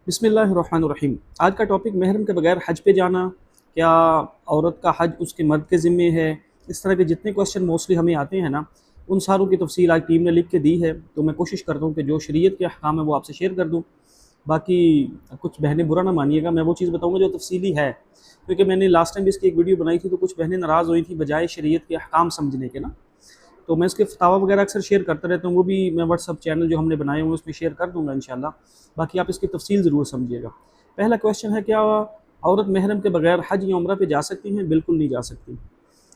बिस्मिल्लाहिर्रहमानिर्रहीम। आज का टॉपिक महरम के बगैर हज पे जाना, क्या औरत का हज उसके मर्द के ज़िम्मे है। इस तरह के जितने क्वेश्चन मोस्टली हमें आते हैं ना, उन सारों की तफसील आज टीम ने लिख के दी है। तो मैं कोशिश करता हूँ कि जो शरीयत के अहकाम है वो आपसे शेयर कर दूँ। बाकी कुछ बहनें बुरा ना मानिएगा, मैं वो चीज़ बताऊँगा जो तफसीली है, क्योंकि मैंने लास्ट टाइम भी इसकी एक वीडियो बनाई थी तो कुछ बहनें नाराज़ हुई थी बजाय शरीयत के अहकाम समझने के ना। तो मैं उसके फतावा वगैरह अक्सर शेयर करता रहता हूँ, वो भी मैं व्हाट्सअप चैनल जो हमने बनाए हुए उसमें शेयर कर दूँगा इंशाल्लाह। बाकी आप इसकी तफसील ज़रूर समझिएगा। पहला क्वेश्चन है, क्या औरत महरम के बगैर हज या उम्रा पे जा सकती हैं? बिल्कुल नहीं जा सकती।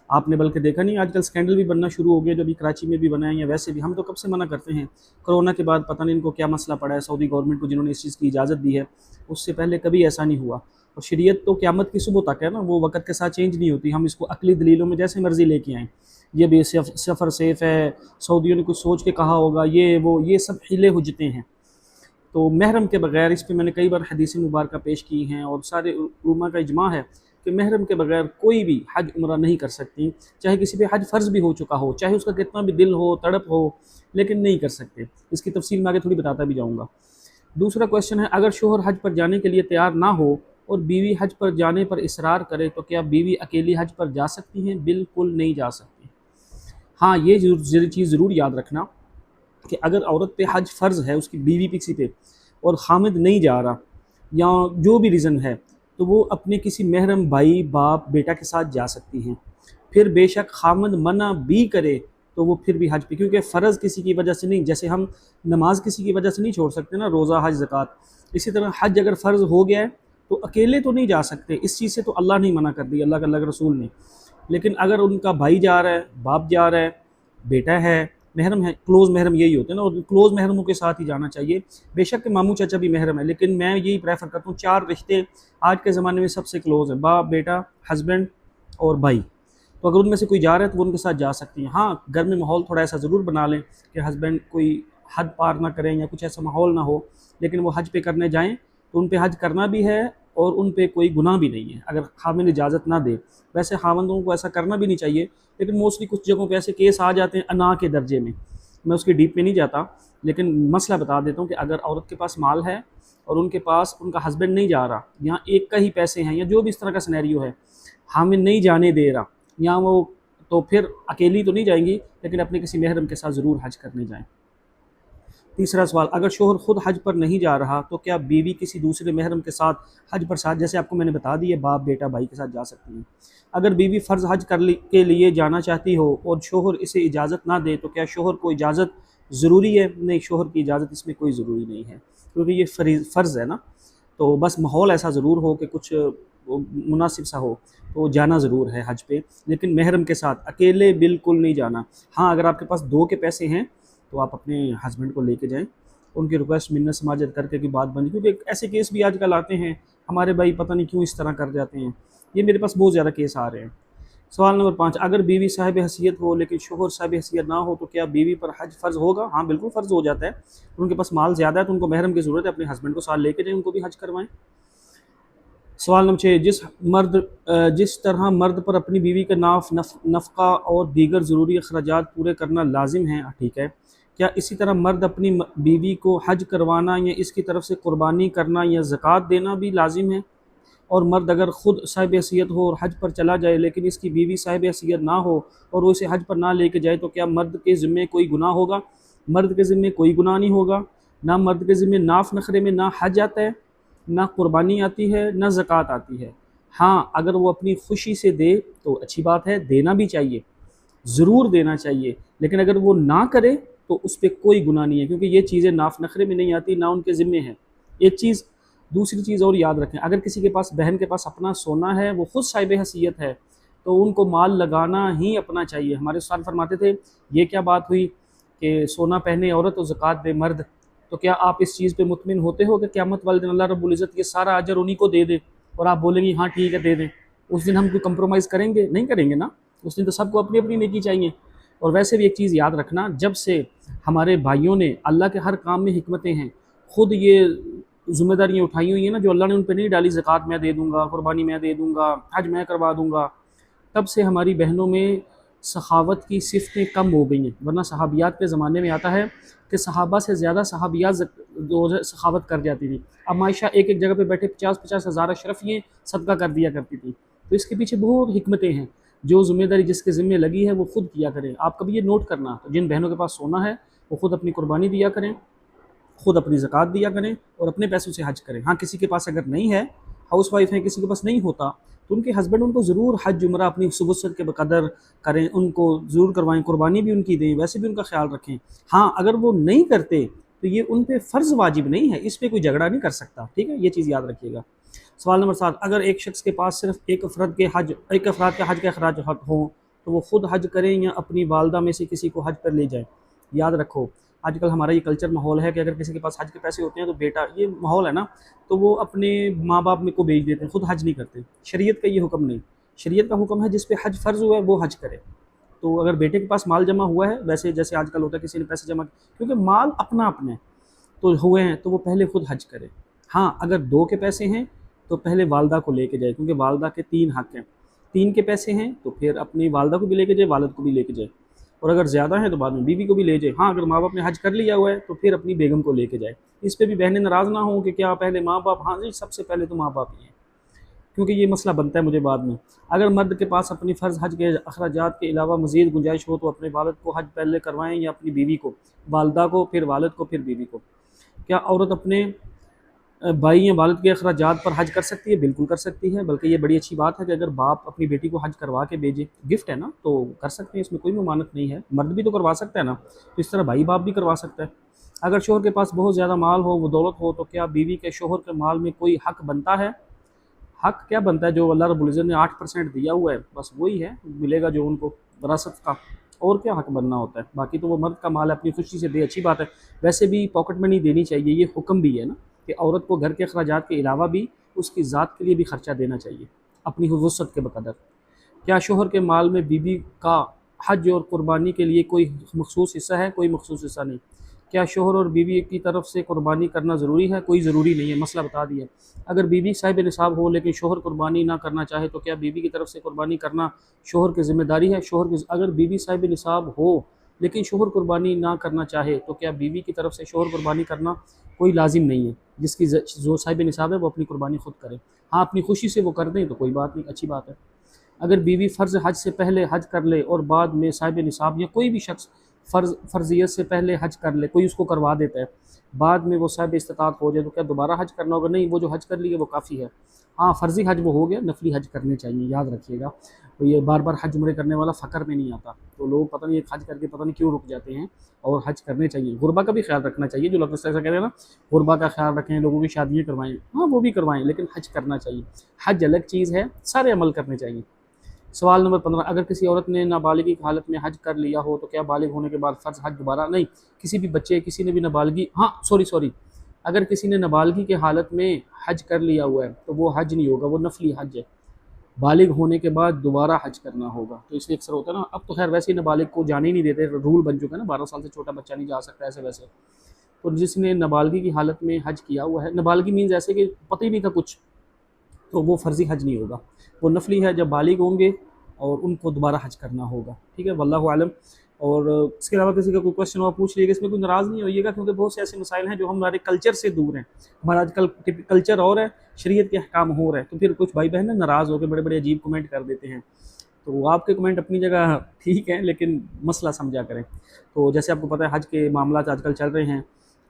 आपने बल्कि देखा नहीं, आजकल स्कैंडल भी बनना शुरू हो गया, जो अभी कराची में भी बना है या वैसे भी। हम तो कब से मना करते हैं, कोरोना के बाद पता नहीं इनको क्या मसला पड़ा है सऊदी गवर्नमेंट को, जिन्होंने इस चीज़ की इजाज़त दी है। उससे पहले कभी ऐसा नहीं हुआ। और शरीयत तो क़यामत की सुबह तक है ना, वो वक़्त के साथ चेंज नहीं होती। हम इसको अकली दलीलों में जैसे मर्ज़ी लेके आएँ, ये भी सफ़र सेफ़ है, सऊदियों ने कुछ सोच के कहा होगा, ये वो, ये सब हीले हुज्जतें हैं। तो महरम के बगैर, इस पे मैंने कई बार हदीसें मुबारक पेश की हैं और सारे उलमा का इजमा है कि महरम के बगैर कोई भी हज उम्रा नहीं कर सकती। चाहे किसी पे हज फ़र्ज़ भी हो चुका हो, चाहे उसका कितना भी दिल हो, तड़प हो, लेकिन नहीं कर सकते। इसकी तफसील मैं आगे थोड़ी बताता भी जाऊँगा। दूसरा क्वेश्चन है, अगर शोहर हज पर जाने के लिए तैयार ना हो और बीवी हज पर जाने पर इसरार करे तो क्या बीवी अकेली हज पर जा सकती हैं? बिल्कुल नहीं जा सकती। हाँ, ये चीज़ ज़रूर याद रखना कि अगर औरत पे हज फ़र्ज़ है, उसकी बीवी किसी पे, और खामिद नहीं जा रहा या जो भी रीज़न है, तो वो अपने किसी महरम भाई, बाप, बेटा के साथ जा सकती हैं। फिर बेशक खामिद मना भी करे तो वो फिर भी हज पे, क्योंकि फ़र्ज़ किसी की वजह से नहीं, जैसे हम नमाज किसी की वजह से नहीं छोड़ सकते ना, रोज़ा, हज, ज़कात, इसी तरह हज अगर फ़र्ज़ हो गया है तो अकेले तो नहीं जा सकते। इस चीज़ से तो अल्लाह ने मना कर दिया, अल्लाह के रसूल ने। लेकिन अगर उनका भाई जा रहा है, बाप जा रहा है, बेटा है, महरम है, क्लोज़ महरम यही होते हैं ना, और क्लोज़ महरमों के साथ ही जाना चाहिए। बेशक मामू चाचा भी महरम है, लेकिन मैं यही प्रेफर करता हूँ, 4 रिश्ते आज के ज़माने में सबसे क्लोज़ हैं, बाप, बेटा, हस्बैंड और भाई। तो अगर उनमें से कोई जा रहा है तो वो उनके साथ जा सकती हैं। हाँ, घर में माहौल थोड़ा ऐसा ज़रूर बना लें कि हस्बैंड कोई हद पार ना करें या कुछ ऐसा माहौल ना हो, लेकिन वो हज पे करने जाएँ तो उन पे हज करना भी है और उन पे कोई गुनाह भी नहीं है, अगर खामिन इजाज़त ना दे। वैसे खावंदों को ऐसा करना भी नहीं चाहिए, लेकिन मोस्टली कुछ जगहों पे ऐसे केस आ जाते हैं अना के दर्जे में। मैं उसकी डीप में नहीं जाता, लेकिन मसला बता देता हूँ कि अगर औरत के पास माल है और उनके पास उनका हस्बैंड नहीं जा रहा, या एक का ही पैसे हैं, या जो भी इस तरह का सिनेरियो है, हामिल नहीं जाने दे रहा, या वो, तो फिर अकेली तो नहीं जाएंगी, लेकिन अपने किसी महरम के साथ ज़रूर हज करने जाएँ। तीसरा सवाल, अगर शोहर खुद हज पर नहीं जा रहा तो क्या बीवी किसी दूसरे महरम के साथ हज पर साथ, जैसे आपको मैंने बता दी है, बाप, बेटा, भाई के साथ जा सकती हैं। अगर बीवी फ़र्ज़ हज के लिए जाना चाहती हो और शोहर इसे इजाज़त ना दे तो क्या शोहर को इजाज़त ज़रूरी है? नहीं, शोहर की इजाज़त इसमें कोई ज़रूरी नहीं है, क्योंकि ये फ़र्ज़ है ना। तो बस माहौल ऐसा ज़रूर हो कि कुछ मुनासिब सा हो, तो जाना ज़रूर है हज पे, लेकिन महरम के साथ अकेले बिल्कुल नहीं जाना। हाँ, अगर आपके पास 2 के पैसे हैं तो आप अपने हस्बैंड को लेके जाएँ, उनकी रिक्वेस्ट मिन्नत समाजत करके की बात बनी, क्योंकि ऐसे केस भी आजकल आते हैं, हमारे भाई पता नहीं क्यों इस तरह कर जाते हैं। ये मेरे पास बहुत ज़्यादा केस आ रहे हैं। सवाल नंबर 5, अगर बीवी साहिब हैसियत हो लेकिन शोहर साहिब हैसियत ना हो तो क्या बीवी पर हज फ़र्ज़ होगा? हाँ, बिल्कुल फ़र्ज़ हो जाता है। उनके पास माल ज़्यादा है तो उनको महरम की ज़रूरत है, अपने हस्बैंड को साथ लेके जाएँ, उनको भी हज करवाएँ। सवाल नंबर 6, जिस तरह मर्द पर अपनी बीवी का नफ़क़ा और दीगर ज़रूरी अखराजात पूरे करना लाजिम है, ठीक है, क्या इसी तरह मर्द अपनी बीवी को हज करवाना या इसकी तरफ से कुर्बानी करना या ज़कात देना भी लाजिम है? और मर्द अगर ख़ुद साहिब हैसियत हो और हज पर चला जाए लेकिन इसकी बीवी साहिब हैसियत ना हो और वो इसे हज पर ना लेके जाए तो क्या मर्द के ज़िम्मे कोई गुनाह होगा? मर्द के ज़िम्मे कोई गुनाह नहीं होगा। ना मर्द के ज़िम्मे नाफ नखरे में ना हज आता है, ना कुर्बानी आती है, ना ज़कात आती है। हाँ, अगर वो अपनी खुशी से दे तो अच्छी बात है, देना भी चाहिए, ज़रूर देना चाहिए, लेकिन अगर वो ना करे तो उस पर कोई गुनाह नहीं है, क्योंकि ये चीज़ें नाफ नखरे में नहीं आती, ना उनके ज़िम्मे है। एक चीज़, दूसरी चीज़ और याद रखें, अगर किसी के पास, बहन के पास अपना सोना है, वो ख़ुद साहिब हैसियत है, तो उनको माल लगाना ही अपना चाहिए। हमारे उस्ताद फरमाते थे, ये क्या बात हुई कि सोना पहने औरत और ज़कात दे मर्द, तो क्या आप इस चीज़ पे मुतमिन होते हो कि क़यामत वाले दिन अल्लाह रब्बुल इज़्ज़त ये सारा अजर उन्हीं को दे दे और आप बोलेंगे हाँ ठीक है दे दें? उस दिन हम कोई कंप्रोमाइज़ करेंगे? नहीं करेंगे ना। उस दिन तो सबको अपनी अपनी नेकी चाहिए। और वैसे भी एक चीज़ याद रखना, जब से हमारे भाइयों ने, अल्लाह के हर काम में हिकमतें हैं, खुद ये ज़िम्मेदारियाँ उठाई हुई हैं ना, जो अल्लाह ने उन पर नहीं डाली, ज़कात मैं दे दूँगा, कुर्बानी मैं दे दूँगा, हज मैं करवा दूँगा, तब से हमारी बहनों में सखावत की सिफ़तें कम हो गई हैं। वरना सहाबियात के ज़माने में आता है कि सहाबा से ज़्यादा सहाबियात جو ہے سخاوت کر جاتی تھی. اب عائشہ ایک ایک جگہ پہ بیٹھے 50,000 اشرفییں صدقہ کر دیا کرتی تھی. تو اس کے پیچھے بہت حکمتیں ہیں. جو ذمہ داری جس کے ذمہ لگی ہے وہ خود کیا کریں. آپ کبھی یہ نوٹ کرنا، جن بہنوں کے پاس سونا ہے وہ خود اپنی قربانی دیا کریں، خود اپنی زکوٰۃ دیا کریں اور اپنے پیسوں سے حج کریں. ہاں کسی کے پاس اگر نہیں ہے، ہاؤس وائف ہیں، کسی کے پاس نہیں ہوتا، تو ان کے ہسبینڈ ان کو ضرور حج عمرہ اپنی وسعت کے بقدر کریں، ان کو ضرور کروائیں، قربانی بھی ان کی دیں، ویسے بھی ان کا خیال رکھیں. ہاں اگر وہ نہیں کرتے تو یہ ان پہ فرض واجب نہیں ہے، اس پہ کوئی جھگڑا نہیں کر سکتا. ٹھیک ہے، یہ چیز یاد رکھیے گا. سوال نمبر 7، اگر ایک شخص کے پاس صرف ایک افراد کے حج کے اخراجات ہوں تو وہ خود حج کریں یا اپنی والدہ میں سے کسی کو حج پر لے جائیں؟ یاد رکھو آج کل ہمارا یہ کلچر ماحول ہے کہ اگر کسی کے پاس حج کے پیسے ہوتے ہیں تو بیٹا، یہ ماحول ہے نا، تو وہ اپنے ماں باپ میں کو بھیج دیتے ہیں، خود حج نہیں کرتے. شریعت کا یہ حکم نہیں. شریعت کا حکم ہے جس پہ حج فرض ہوا ہے وہ حج کرے. تو اگر بیٹے کے پاس مال جمع ہوا ہے، ویسے جیسے آج کل ہوتا ہے کسی نے پیسے جمع، کیونکہ مال اپنا اپنا ہے تو ہوئے ہیں، تو وہ پہلے خود حج کرے. ہاں اگر 2 کے پیسے ہیں تو پہلے والدہ کو لے کے جائے، کیونکہ والدہ کے 3 حق ہیں. 3 کے پیسے ہیں تو پھر اپنی والدہ کو بھی لے کے جائے، والد کو بھی لے کے جائے. اور اگر زیادہ ہیں تو بعد میں بیوی کو بھی لے جائے. ہاں اگر ماں باپ نے حج کر لیا ہوا ہے تو پھر اپنی بیگم کو لے کے جائے. اس پہ بھی بہنیں ناراض نہ ہوں کہ کیا پہلے ماں باپ. ہاں جی، سب سے پہلے تو ماں باپ ہی ہیں، کیونکہ یہ مسئلہ بنتا ہے مجھے بعد میں. اگر مرد کے پاس اپنی فرض حج کے اخراجات کے علاوہ مزید گنجائش ہو تو اپنے والد کو حج پہلے کروائیں یا اپنی بیوی کو، والدہ کو پھر والد کو پھر بیوی کو. کیا عورت اپنے بھائی یا والد کے اخراجات پر حج کر سکتی ہے؟ بالکل کر سکتی ہے، بلکہ یہ بڑی اچھی بات ہے کہ اگر باپ اپنی بیٹی کو حج کروا کے بھیجے، گفٹ ہے نا، تو کر سکتے ہیں، اس میں کوئی ممانعت نہیں ہے. مرد بھی تو کروا سکتا ہے نا، تو اس طرح بھائی باپ بھی کروا سکتا ہے. اگر شوہر کے پاس بہت زیادہ مال ہو، وہ دولت ہو، تو کیا بیوی کے شوہر کے مال میں کوئی حق بنتا ہے؟ حق کیا بنتا ہے؟ جو اللہ رب العزت نے 8% دیا ہوا ہے بس وہی ہے ملے گا جو ان کو وراثت کا. اور کیا حق بننا ہوتا ہے؟ باقی تو وہ مرد کا مال ہے، اپنی خوشی سے دے، اچھی بات ہے. ویسے بھی پاکٹ منی دینی چاہیے، یہ حکم بھی ہے نا کہ عورت کو گھر کے اخراجات کے علاوہ بھی اس کی ذات کے لیے بھی خرچہ دینا چاہیے اپنی وسعت کے بقدر. کیا شوہر کے مال میں بیوی کا حج اور قربانی کے لیے کوئی مخصوص حصہ ہے؟ کوئی مخصوص حصہ نہیں. کیا شوہر اور بیوی کی طرف سے قربانی کرنا ضروری ہے؟ کوئی ضروری نہیں ہے، مسئلہ بتا دیا. اگر بیوی صاحب نصاب ہو لیکن شوہر قربانی نہ کرنا چاہے تو کیا بیوی کی طرف سے قربانی کرنا شوہر کی ذمہ داری ہے؟ اگر بیوی صاحب نصاب ہو لیکن شوہر قربانی نہ کرنا چاہے تو کیا بیوی کی طرف سے شوہر قربانی کرنا کوئی لازم نہیں ہے. جس کی جو صاحب نصاب ہے وہ اپنی قربانی خود کرے. ہاں اپنی خوشی سے وہ کر دیں تو کوئی بات نہیں، اچھی بات ہے. اگر بیوی فرض حج سے پہلے حج کر لے اور بعد میں صاحب نصاب، یا کوئی بھی شخص فرضیت سے پہلے حج کر لے، کوئی اس کو کروا دیتا ہے، بعد میں وہ صاحب استطاعت ہو جائے تو کیا دوبارہ حج کرنا ہوگا؟ نہیں، وہ جو حج کر لیے وہ کافی ہے. ہاں فرضی حج وہ ہو گیا، نفلی حج کرنے چاہیے، یاد رکھیے گا. تو یہ بار بار حج عمرے کرنے والا فقر میں نہیں آتا، تو لوگ پتہ نہیں ایک حج کر کے پتہ نہیں کیوں رک جاتے ہیں. اور حج کرنے چاہیے. غربا کا بھی خیال رکھنا چاہیے، جو لوگ ایسا کہہ رہے ہیں نا غربا کا خیال رکھیں، لوگوں کی شادیاں کروائیں، ہاں وہ بھی کروائیں، لیکن حج کرنا چاہیے. حج الگ چیز ہے، سارے عمل کرنے چاہیے. سوال نمبر 15، اگر کسی عورت نے نابالغی کی حالت میں حج کر لیا ہو تو کیا بالغ ہونے کے بعد فرض حج دوبارہ؟ نہیں، کسی بھی بچے، کسی نے بھی نابالغی، ہاں سوری، اگر کسی نے نابالغی کی حالت میں حج کر لیا ہوا ہے تو وہ حج نہیں ہوگا، وہ نفلی حج ہے. بالغ ہونے کے بعد دوبارہ حج کرنا ہوگا. تو اس لیے اکثر ہوتا ہے نا، اب تو خیر ویسے ہی نابالغ کو جانے ہی نہیں دیتے، رول بن چکا ہے نا، 12 سال سے چھوٹا بچہ نہیں جا سکتا ایسے ویسے. تو جس نے نابالغی کی حالت میں حج کیا ہوا ہے، نابالغی مینز ایسے کہ پتہ ہی نہیں تھا کچھ، تو وہ فرضی حج نہیں ہوگا، وہ نفلی ہے. جب بالغ ہوں گے اور ان کو دوبارہ حج کرنا ہوگا. ٹھیک ہے، واللہ عالم. اور اس کے علاوہ کسی کا کوئی کوشچن ہو پوچھ لیجیے گا، اس میں کوئی ناراض نہیں ہوئیے گا، کیونکہ بہت سے ایسے مسائل ہیں جو ہمارے کلچر سے دور ہیں. ہمارا آج کل کلچر اور ہے، شریعت کے احکام ہو رہے ہیں، تو پھر کچھ بھائی بہن ناراض ہو کے بڑے بڑے عجیب کمنٹ کر دیتے ہیں. تو آپ کے کمنٹ اپنی جگہ ٹھیک ہیں، لیکن مسئلہ سمجھا کریں. تو جیسے آپ کو پتہ ہے حج کے معاملات آج کل چل رہے ہیں،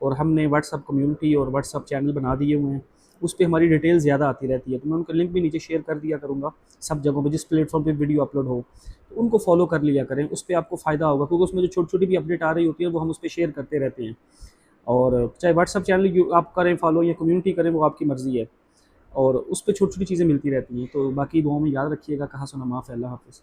اور ہم نے واٹس ایپ کمیونٹی اور واٹس ایپ چینل بنا دیے ہوئے ہیں، اس پہ ہماری ڈیٹیل زیادہ آتی رہتی ہے. تو میں ان کا لنک بھی نیچے شیئر کر دیا کروں گا سب جگہوں پہ، جس پلیٹ فارم پہ ویڈیو اپلوڈ ہو تو ان کو فالو کر لیا کریں، اس پہ آپ کو فائدہ ہوگا، کیونکہ اس میں جو چھوٹی چھوٹی بھی اپڈیٹ آ رہی ہوتی ہیں وہ ہم اس پہ شیئر کرتے رہتے ہیں. اور چاہے واٹس ایپ چینل آپ کریں فالو یا کمیونٹی کریں، وہ آپ کی مرضی ہے، اور اس پہ چھوٹی چھوٹی چیزیں ملتی رہتی ہیں. تو باقی دعاؤں میں یاد رکھیے گا. کہا سنا معاف ہے. اللہ حافظ.